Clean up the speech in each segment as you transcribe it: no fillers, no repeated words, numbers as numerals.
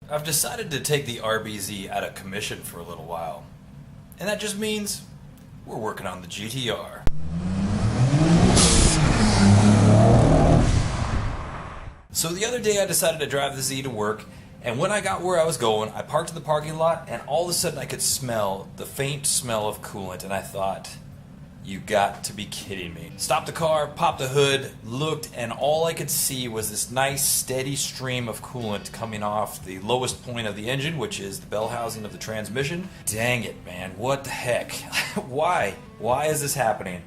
I've decided to take the RBZ out of commission for a little while. And that just means we're working on the GTR. So the other day I decided to drive the Z to work, and when I got where I was going, I parked in the parking lot, and all of a sudden I could smell the faint smell of coolant, and I thought, you got to be kidding me. Stopped the car, popped the hood, looked, and all I could see was this nice steady stream of coolant coming off the lowest point of the engine, which is the bell housing of the transmission. Dang it, man, what the heck? Why? Why is this happening?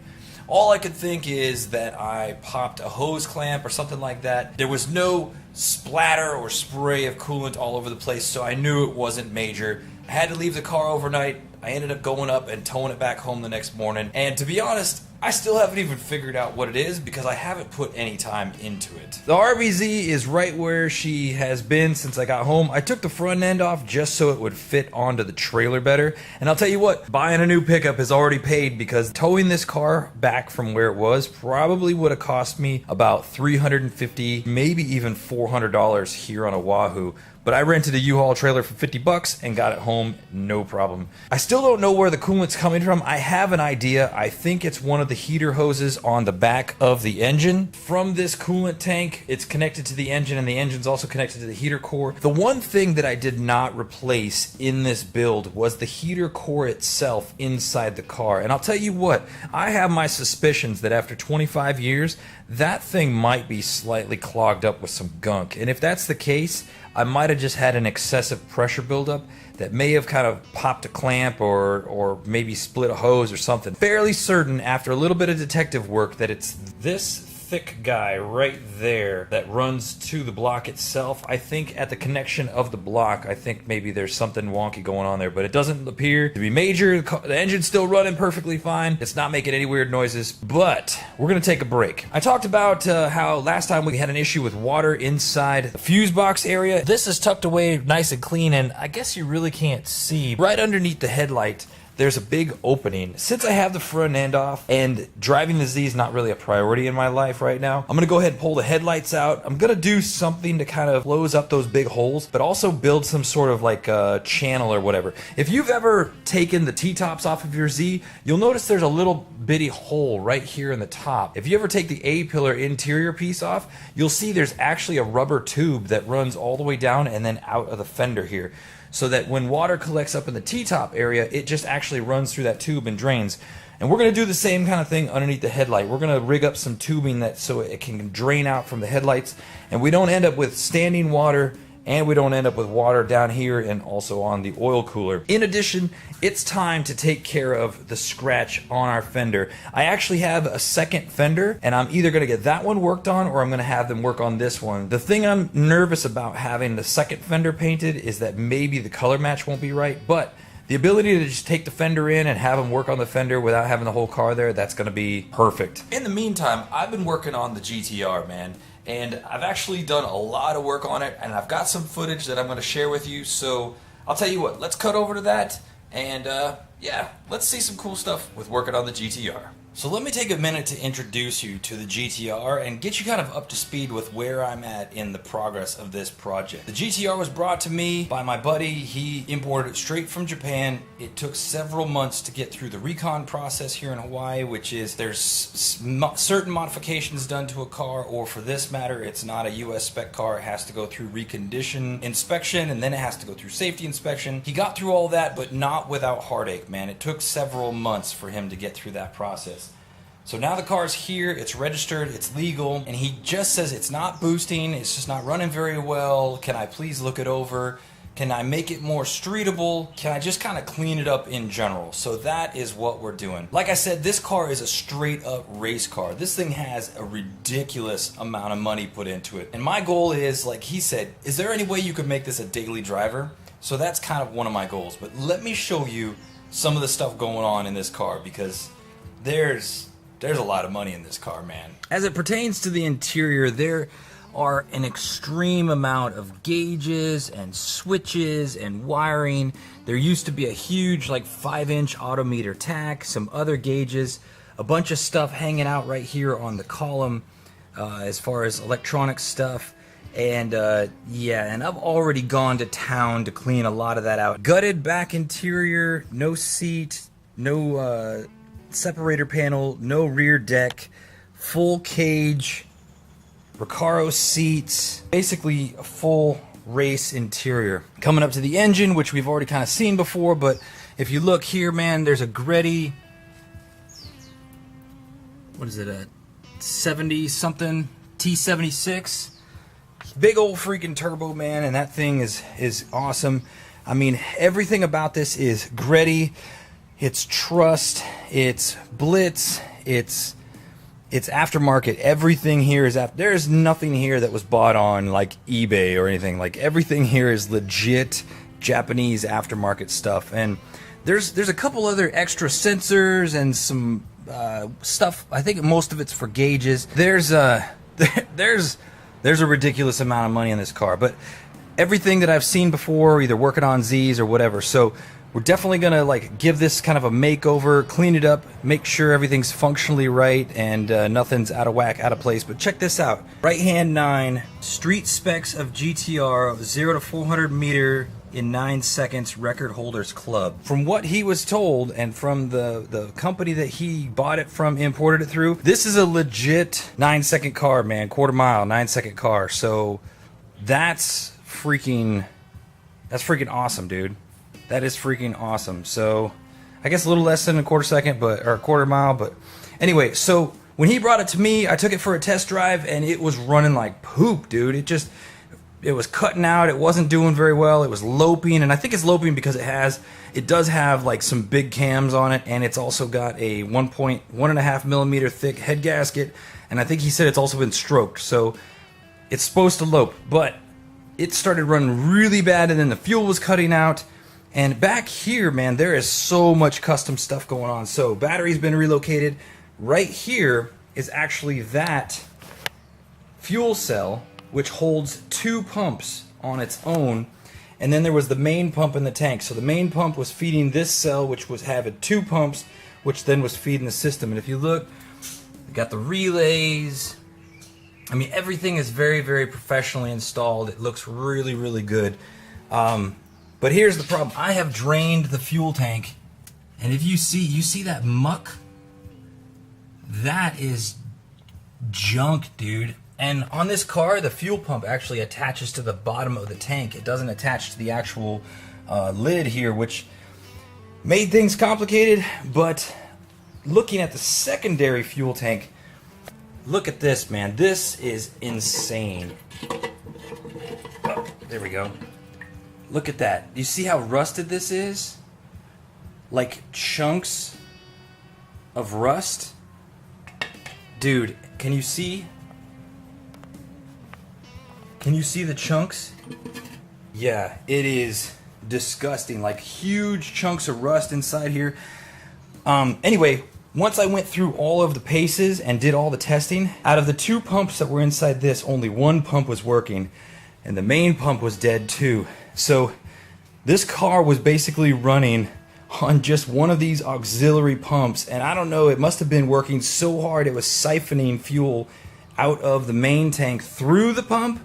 All I could think is that I popped a hose clamp or something like that. There was no splatter or spray of coolant all over the place, so I knew it wasn't major. I had to leave the car overnight. I ended up going up and towing it back home the next morning. And to be honest, I still haven't even figured out what it is because I haven't put any time into it. The RBZ is right where she has been since I got home. I took the front end off just so it would fit onto the trailer better. And I'll tell you what, buying a new pickup is already paid because towing this car back from where it was probably would have cost me about $350, maybe even $400 here on Oahu. But I rented a U-Haul trailer for 50 bucks and got it home, no problem. I still don't know where the coolant's coming from. I have an idea. I think it's one of the heater hoses on the back of the engine. From this coolant tank, it's connected to the engine, and the engine's also connected to the heater core. The one thing that I did not replace in this build was the heater core itself inside the car. And I'll tell you what, I have my suspicions that after 25 years, that thing might be slightly clogged up with some gunk. And if that's the case, I might have just had an excessive pressure buildup that may have kind of popped a clamp or maybe split a hose or something. Fairly certain after a little bit of detective work that it's this thick guy right there that runs to the block itself. I think at the connection of the block, I think maybe there's something wonky going on there, but it doesn't appear to be major. The engine's still running perfectly fine. It's not making any weird noises, but we're gonna take a break. I talked about how last time we had an issue with water inside the fuse box area. This is tucked away nice and clean, and I guess you really can't see. Right underneath the headlight, there's a big opening. Since I have the front end off and driving the Z is not really a priority in my life right now, I'm gonna go ahead and pull the headlights out. I'm gonna do something to kind of close up those big holes, but also build some sort of like a channel or whatever. If you've ever taken the T-tops off of your Z, you'll notice there's a little bitty hole right here in the top. If you ever take the A-pillar interior piece off, you'll see there's actually a rubber tube that runs all the way down and then out of the fender here, so that when water collects up in the T-top area, it just actually runs through that tube and drains. And we're going to do the same kind of thing underneath the headlight. We're going to rig up some tubing that so it can drain out from the headlights, and we don't end up with standing water, and we don't end up with water down here and also on the oil cooler. In addition, it's time to take care of the scratch on our fender. I actually have a second fender, and I'm either going to get that one worked on or I'm going to have them work on this one. The thing I'm nervous about having the second fender painted is that maybe the color match won't be right, but the ability to just take the fender in and have them work on the fender without having the whole car there, that's going to be perfect. In the meantime, I've been working on the GTR, man. And I've actually done a lot of work on it, and I've got some footage that I'm going to share with you. So I'll tell you what, let's cut over to that, and yeah, let's see some cool stuff with working on the GTR. So let me take a minute to introduce you to the GTR and get you kind of up to speed with where I'm at in the progress of this project. The GTR was brought to me by my buddy. He imported it straight from Japan. It took several months to get through the recon process here in Hawaii, which is there's certain modifications done to a car, or for this matter, it's not a US spec car. It has to go through recondition inspection, and then it has to go through safety inspection. He got through all that, but not without heartache, man. It took several months for him to get through that process. So now the car's here, it's registered, it's legal, and he just says it's not boosting, it's just not running very well. Can I please look it over? Can I make it more streetable? Can I just kind of clean it up in general? So that is what we're doing. Like I said, this car is a straight up race car. This thing has a ridiculous amount of money put into it. And my goal is, like he said, is there any way you could make this a daily driver? So that's kind of one of my goals. But let me show you some of the stuff going on in this car, because there's a lot of money in this car, man. As it pertains to the interior, there are an extreme amount of gauges and switches and wiring. There used to be a huge like 5-inch autometer tack, some other gauges, a bunch of stuff hanging out right here on the column as far as electronic stuff. And yeah, and I've already gone to town to clean a lot of that out. Gutted back interior, no seat, no separator panel, no rear deck, full cage, Recaro seats, basically a full race interior. Coming up to the engine, which we've already kind of seen before, but if you look here, man, there's a Gretty, what is it, a 70 something T76. Big old freaking turbo, man, and that thing is awesome. I mean, everything about this is Gretty. It's Trust, it's Blitz, it's aftermarket. Everything here is there's nothing here that was bought on like eBay or anything. Like everything here is legit Japanese aftermarket stuff. And there's a couple other extra sensors and some stuff. I think most of it's for gauges. There's a ridiculous amount of money in this car, but everything that I've seen before, either working on Z's or whatever. So we're definitely gonna like give this kind of a makeover, clean it up, make sure everything's functionally right and nothing's out of whack, out of place. But check this out: right hand 9, street specs of GTR, 0 to 400 meter in 9 seconds, record holders club. From what he was told, and from the company that he bought it from, imported it through, this is a legit 9-second car, man. Quarter mile, 9-second car. So that's freaking awesome, dude. That is freaking awesome. So I guess a little less than a quarter second, or a quarter mile, but anyway, so when he brought it to me, I took it for a test drive and it was running like poop, dude. It was cutting out, it wasn't doing very well, it was loping, and I think it's loping because it does have like some big cams on it, and it's also got a 1.5 millimeter thick head gasket, and I think he said it's also been stroked, so it's supposed to lope, but it started running really bad, and then the fuel was cutting out. And back here, man, there is so much custom stuff going on. So battery's been relocated. Right here is actually that fuel cell, which holds 2 pumps on its own. And then there was the main pump in the tank. So the main pump was feeding this cell, which was having 2 pumps, which then was feeding the system. And if you look, we got the relays. I mean, everything is very, very professionally installed. It looks really, really good. But here's the problem. I have drained the fuel tank, and if you see that muck? That is junk, dude. And on this car, the fuel pump actually attaches to the bottom of the tank. It doesn't attach to the actual lid here, which made things complicated. But looking at the secondary fuel tank, look at this, man. This is insane. Oh, there we go. Look at that. You see how rusted this is? Like chunks of rust? Dude, can you see? Can you see the chunks? Yeah, it is disgusting. Like huge chunks of rust inside here. Anyway, once I went through all of the paces and did all the testing, out of the 2 pumps that were inside this, only 1 pump was working, and the main pump was dead too. So this car was basically running on just one of these auxiliary pumps, and I don't know, it must have been working so hard it was siphoning fuel out of the main tank through the pump.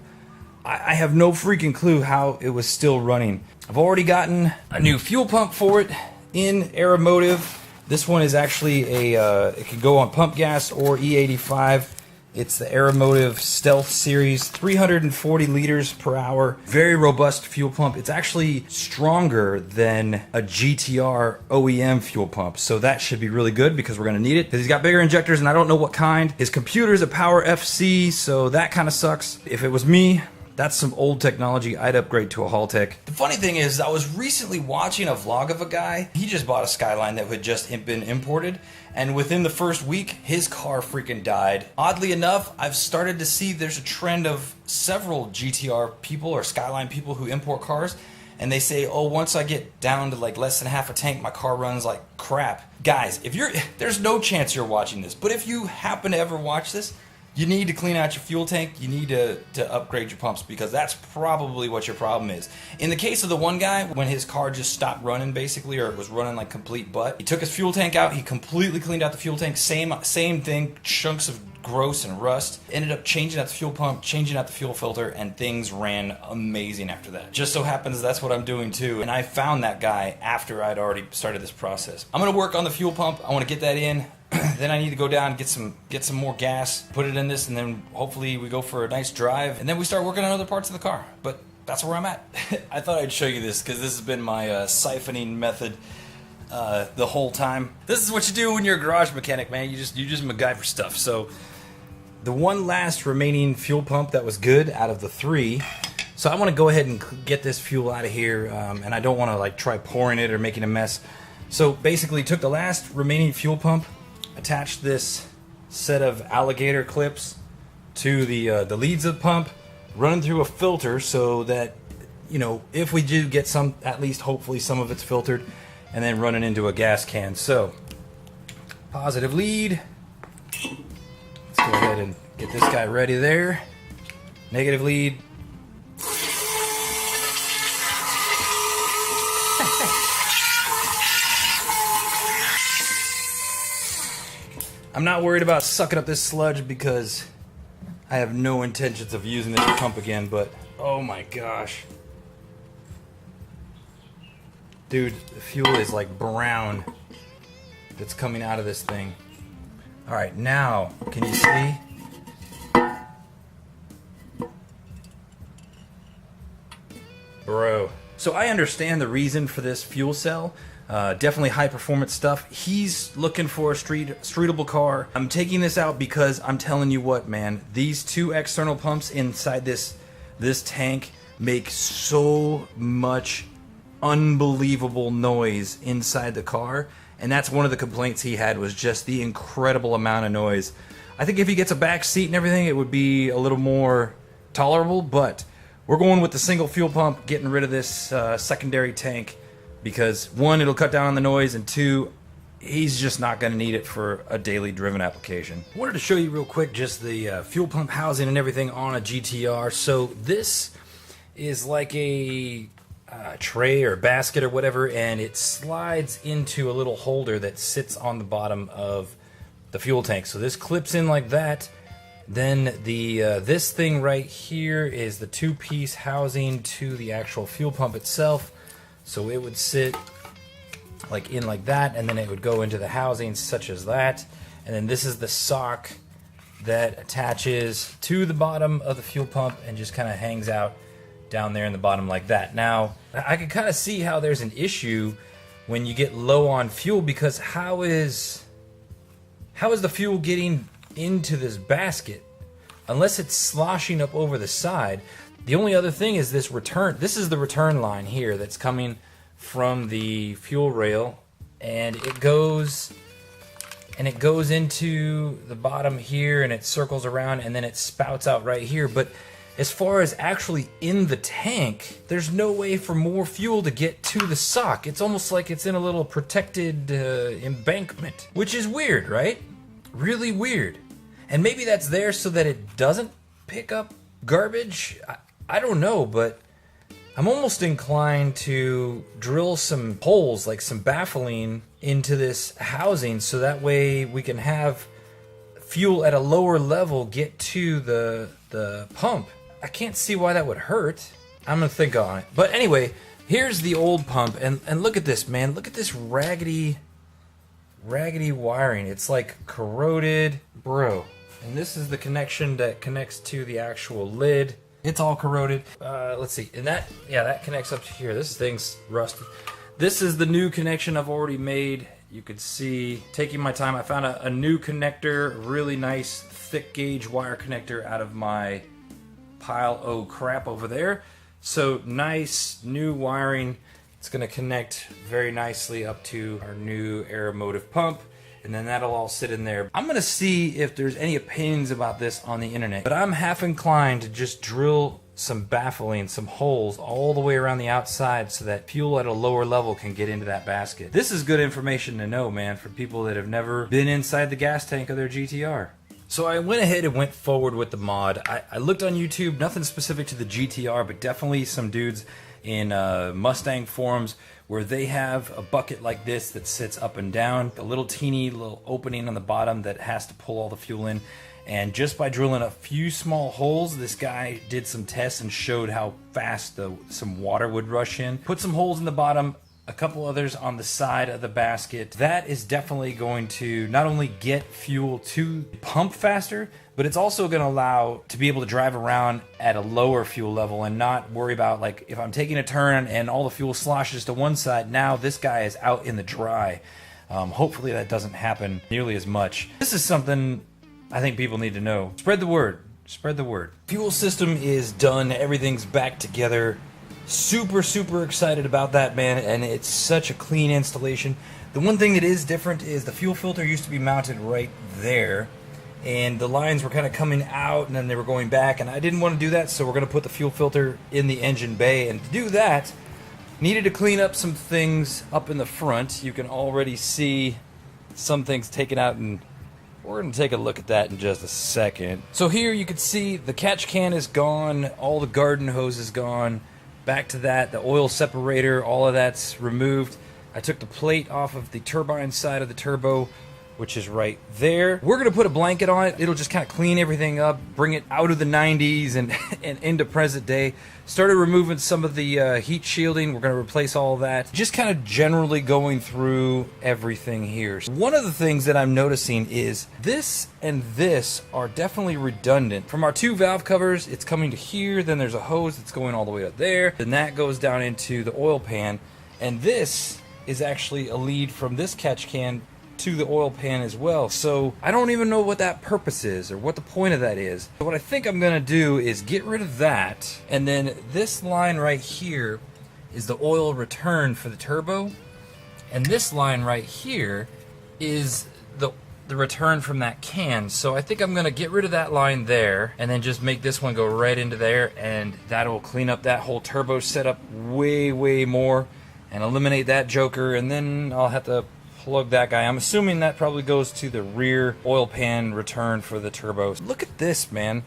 I have no freaking clue how it was still running. I've already gotten a new fuel pump for it in Aeromotive. This one is actually it could go on pump gas or E85. It's the Aeromotive Stealth Series, 340 liters per hour. Very robust fuel pump. It's actually stronger than a GTR OEM fuel pump. So that should be really good because we're gonna need it. Because he's got bigger injectors and I don't know what kind. His computer's a Power FC, so that kind of sucks. If it was me, that's some old technology. I'd upgrade to a Haltech. The funny thing is, I was recently watching a vlog of a guy. He just bought a Skyline that had just been imported, and within the first week, his car freaking died. Oddly enough, I've started to see there's a trend of several GTR people or Skyline people who import cars, and they say, oh, once I get down to like less than half a tank, my car runs like crap. Guys, there's no chance you're watching this, but if you happen to ever watch this, you need to clean out your fuel tank. You need to upgrade your pumps, because that's probably what your problem is. In the case of the one guy, when his car just stopped running basically, or it was running like complete butt, he took his fuel tank out, he completely cleaned out the fuel tank, same thing, chunks of gross and rust, ended up changing out the fuel pump, changing out the fuel filter, and things ran amazing after that. Just so happens that's what I'm doing too, and I found that guy after I'd already started this process. I'm gonna work on the fuel pump. I want to get that in. Then I need to go down and get some more gas, put it in this, and then hopefully we go for a nice drive, and then we start working on other parts of the car. But that's where I'm at. I thought I'd show you this because this has been my siphoning method the whole time. This is what you do when you're a garage mechanic, man. You just MacGyver stuff. So the one last remaining fuel pump that was good out of the 3. So I want to go ahead and get this fuel out of here, and I don't want to like try pouring it or making a mess. So basically, took the last remaining fuel pump, attached this set of alligator clips to the leads of the pump, running through a filter so that, you know, if we do get some, at least hopefully some of it's filtered, and then running into a gas can. So positive lead. Let's go ahead and get this guy ready there. Negative lead. I'm not worried about sucking up this sludge because I have no intentions of using this pump again, but oh my gosh. Dude, the fuel is like brown that's coming out of this thing. Alright, now, can you see? Bro. So I understand the reason for this fuel cell. Definitely high performance stuff. He's looking for a streetable car. I'm taking this out because I'm telling you what, man, these 2 external pumps inside this tank make so much unbelievable noise inside the car, and that's one of the complaints he had, was just the incredible amount of noise. I think if he gets a back seat and everything, it would be a little more tolerable, but we're going with the single fuel pump, getting rid of this secondary tank. Because 1, it'll cut down on the noise, and 2, he's just not going to need it for a daily driven application. I wanted to show you real quick just the fuel pump housing and everything on a GTR. So this is like a tray or basket or whatever, and it slides into a little holder that sits on the bottom of the fuel tank. So this clips in like that. Then the this thing right here is the 2-piece housing to the actual fuel pump itself. So it would sit like in like that, and then it would go into the housing such as that. And then this is the sock that attaches to the bottom of the fuel pump and just kind of hangs out down there in the bottom like that. Now, I can kind of see how there's an issue when you get low on fuel, because how is the fuel getting into this basket unless it's sloshing up over the side? The only other thing is this return. This is the return line here that's coming from the fuel rail, and it goes into the bottom here, and it circles around, and then it spouts out right here. But as far as actually in the tank, there's no way for more fuel to get to the sock. It's almost like it's in a little protected embankment, which is weird, right? Really weird. And maybe that's there so that it doesn't pick up garbage. I don't know, but I'm almost inclined to drill some holes, like some baffling, into this housing, so that way we can have fuel at a lower level get to the pump. I can't see why that would hurt. I'm gonna think on it. But anyway, here's the old pump, and look at this, man. Look at this raggedy wiring. It's like corroded, bro. And this is the connection that connects to the actual lid. It's all corroded. Let's see. And that connects up to here. This thing's rusted. This is the new connection I've already made. You could see, taking my time, I found a new connector, really nice thick gauge wire connector out of my pile of crap over there. So nice new wiring. It's going to connect very nicely up to our new Aeromotive pump. And then that'll all sit in there. I'm gonna see if there's any opinions about this on the internet, but I'm half inclined to just drill some baffling, some holes all the way around the outside so that fuel at a lower level can get into that basket. This is good information to know, man, for people that have never been inside the gas tank of their GTR. So I went ahead and went forward with the mod. I looked on YouTube, nothing specific to the GTR, but definitely some dudes in Mustang forums where they have a bucket like this that sits up and down, a little teeny little opening on the bottom that has to pull all the fuel in. And just by drilling a few small holes, this guy did some tests and showed how fast some water would rush in. Put some holes in the bottom, a couple others on the side of the basket. That is definitely going to not only get fuel to pump faster, but it's also going to allow to be able to drive around at a lower fuel level and not worry about, like, if I'm taking a turn and all the fuel sloshes to one side, now this guy is out in the dry. Hopefully that doesn't happen nearly as much. This is something I think people need to know. Spread the word. Spread the word. Fuel system is done. Everything's back together. Super, super excited about that, man, and it's such a clean installation. The one thing that is different is the fuel filter used to be mounted right there, and the lines were kind of coming out and then they were going back, and I didn't want to do that, so we're going to put the fuel filter in the engine bay. And to do that, needed to clean up some things up in the front. You can already see some things taken out, and we're going to take a look at that in just a second. So here you can see the catch can is gone, all the garden hose is gone. Back to that, the oil separator, all of that's removed. I took the plate off of the turbine side of the turbo, which is right there. We're going to put a blanket on it. It'll just kind of clean everything up, bring it out of the 90s and into present day. Started removing some of the heat shielding. We're going to replace all of that. Just kind of generally going through everything here. One of the things that I'm noticing is this and this are definitely redundant. From our two valve covers, it's coming to here, then there's a hose that's going all the way up there, and that goes down into the oil pan. And this is actually a lead from this catch can to the oil pan as well. So I don't even know what that purpose is or what the point of that is. So what I think I'm gonna do is get rid of that, and then this line right here is the oil return for the turbo, and this line right here is the return from that can. So I think I'm gonna get rid of that line there and then just make this one go right into there, and that'll clean up that whole turbo setup way more and eliminate that joker. And then I'll have to plug that guy. I'm assuming that probably goes to the rear oil pan return for the turbo. Look at this, man.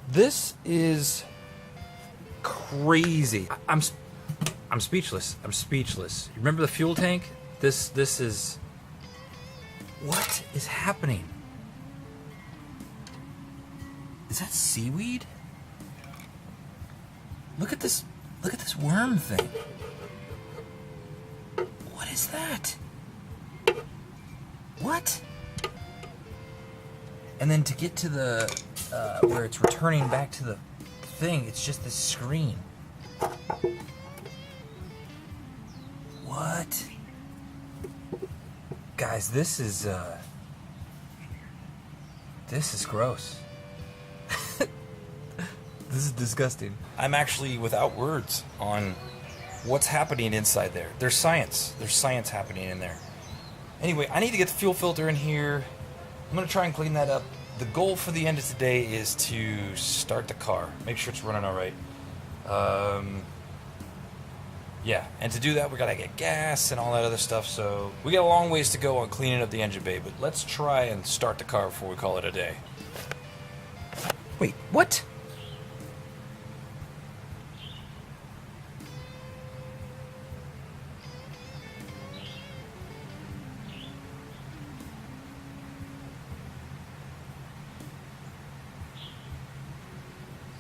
This is crazy. I'm speechless. I'm speechless. You remember the fuel tank? This is... What is happening? Is that seaweed? Look at this worm thing. What is that? What? And then to get to the where it's returning back to the thing, it's just this screen. What? Guys, this is gross. This is disgusting. I'm actually without words on what's happening inside there. There's science. There's science happening in there. Anyway, I need to get the fuel filter in here. I'm going to try and clean that up. The goal for the end of today is to start the car. Make sure it's running all right. Yeah, and to do that, we got to get gas and all that other stuff. So we got a long ways to go on cleaning up the engine bay, but let's try and start the car before we call it a day. Wait, what?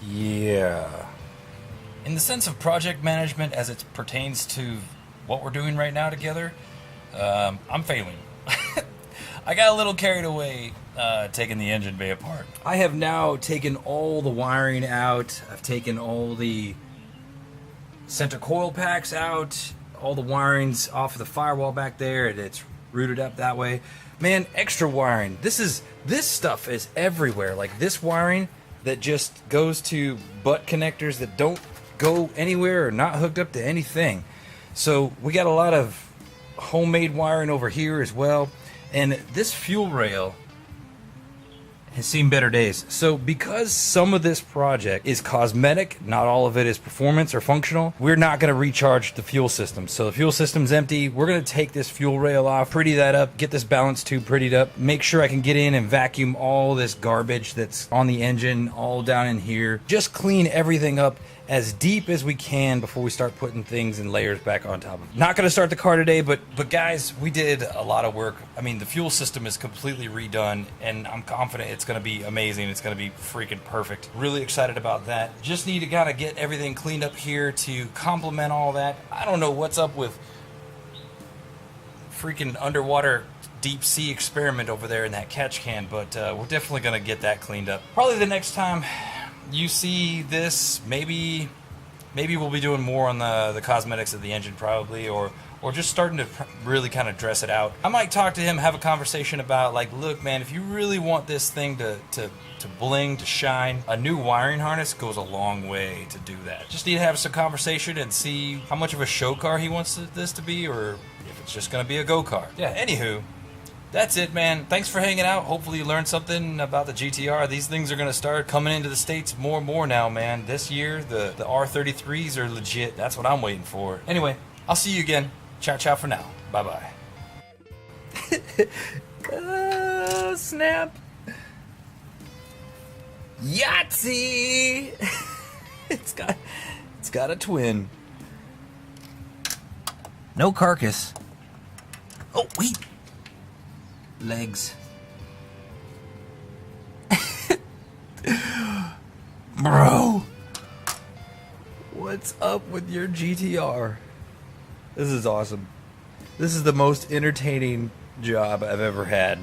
Yeah. In the sense of project management as it pertains to what we're doing right now together, I'm failing. I got a little carried away taking the engine bay apart. I have now taken all the wiring out. I've taken all the center coil packs out, all the wirings off of the firewall back there, and it's routed up that way. Man, extra wiring. This stuff is everywhere. Like this wiring that just goes to butt connectors that don't go anywhere or not hooked up to anything. So we got a lot of homemade wiring over here as well. And this fuel rail has seen better days. So because some of this project is cosmetic, not all of it is performance or functional, we're not going to recharge the fuel system. So the fuel system's empty. We're going to take this fuel rail off, pretty that up, get this balance tube prettied up, make sure I can get in and vacuum all this garbage that's on the engine, all down in here. Just clean everything up as deep as we can before we start putting things and layers back on top of it. Not going to start the car today, but guys, we did a lot of work. I mean, the fuel system is completely redone, and I'm confident it's going to be amazing. It's going to be freaking perfect. Really excited about that. Just need to kind of get everything cleaned up here to complement all that. I don't know what's up with freaking underwater deep sea experiment over there in that catch can, but we're definitely going to get that cleaned up. Probably the next time you see this, maybe we'll be doing more on the cosmetics of the engine, probably, or just starting to really kind of dress it out. I might talk to him, have a conversation about, like, look, man, if you really want this thing to bling, to shine, a new wiring harness goes a long way to do that. Just need to have some conversation and see how much of a show car he wants this to be, or if it's just going to be a go-kart. Yeah, anywho, that's it, man. Thanks for hanging out. Hopefully you learned something about the GTR. These things are going to start coming into the States more and more now, man. This year, the R33s are legit. That's what I'm waiting for. Anyway, I'll see you again. Ciao, ciao for now. Bye-bye. Oh, snap. Yahtzee! It's got a twin. No carcass. Oh, wait. Legs. Bro, what's up with your GTR? This is awesome. This is the most entertaining job I've ever had.